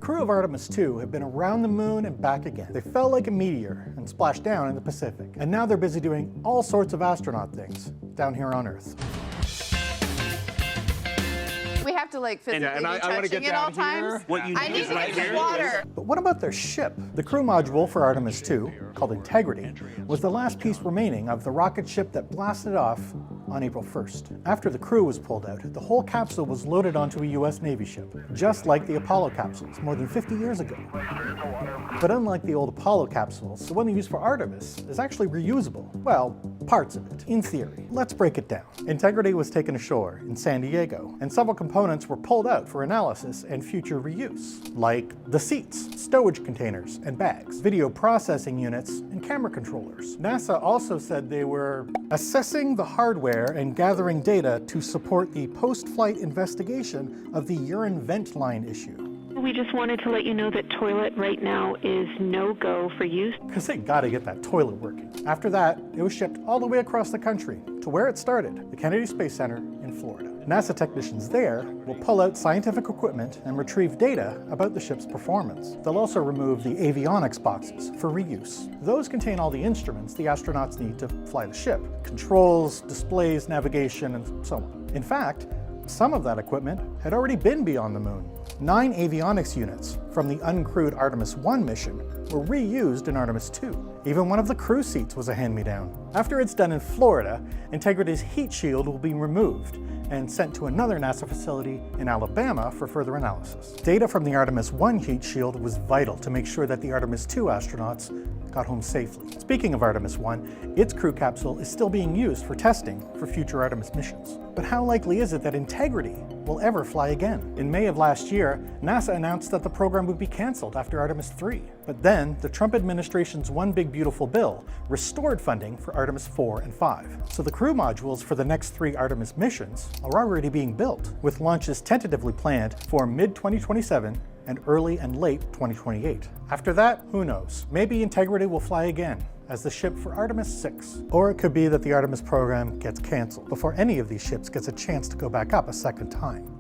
crew of Artemis II have been around the moon and back again. They fell like a meteor and splashed down in the Pacific. And now they're busy doing all sorts of astronaut things down here on Earth. We have to like physically be touching it all times. I need to get some water. But what about their ship? The crew module for Artemis II, called Integrity, was the last piece remaining of the rocket ship that blasted off on April 1st. After the crew was pulled out, the whole capsule was loaded onto a US Navy ship, just like the Apollo capsules more than 50 years ago. But unlike the old Apollo capsules, the one they used for Artemis is actually reusable. Well, parts of it, in theory. Let's break it down. Integrity was taken ashore in San Diego, and several components were pulled out for analysis and future reuse, like the seats, stowage containers and bags, video processing units, and camera controllers. NASA also said they were assessing the hardware and gathering data to support the post-flight investigation of the urine vent line issue. We just wanted to let you know that toilet right now is no-go for use. Because they gotta get that toilet working. After that, it was shipped all the way across the country to where it started, the Kennedy Space Center in Florida. NASA technicians there will pull out scientific equipment and retrieve data about the ship's performance. They'll also remove the avionics boxes for reuse. Those contain all the instruments the astronauts need to fly the ship: controls, displays, navigation, and so on. In fact, some of that equipment had already been beyond the moon. 9 avionics units from the uncrewed Artemis I mission were reused in Artemis II. Even one of the crew seats was a hand-me-down. After it's done in Florida, Integrity's heat shield will be removed and sent to another NASA facility in Alabama for further analysis. Data from the Artemis I heat shield was vital to make sure that the Artemis II astronauts got home safely. Speaking of Artemis I, its crew capsule is still being used for testing for future Artemis missions. But how likely is it that Integrity will ever fly again? In May of last year, NASA announced that the program would be canceled after Artemis III. But then, the Trump administration's One Big Beautiful Bill restored funding for Artemis IV and V. So the crew modules for the next 3 Artemis missions are already being built, with launches tentatively planned for mid-2027 and early and late 2028. After that, who knows? Maybe Integrity will fly again as the ship for Artemis VI. Or it could be that the Artemis program gets canceled before any of these ships gets a chance to go back up a second time.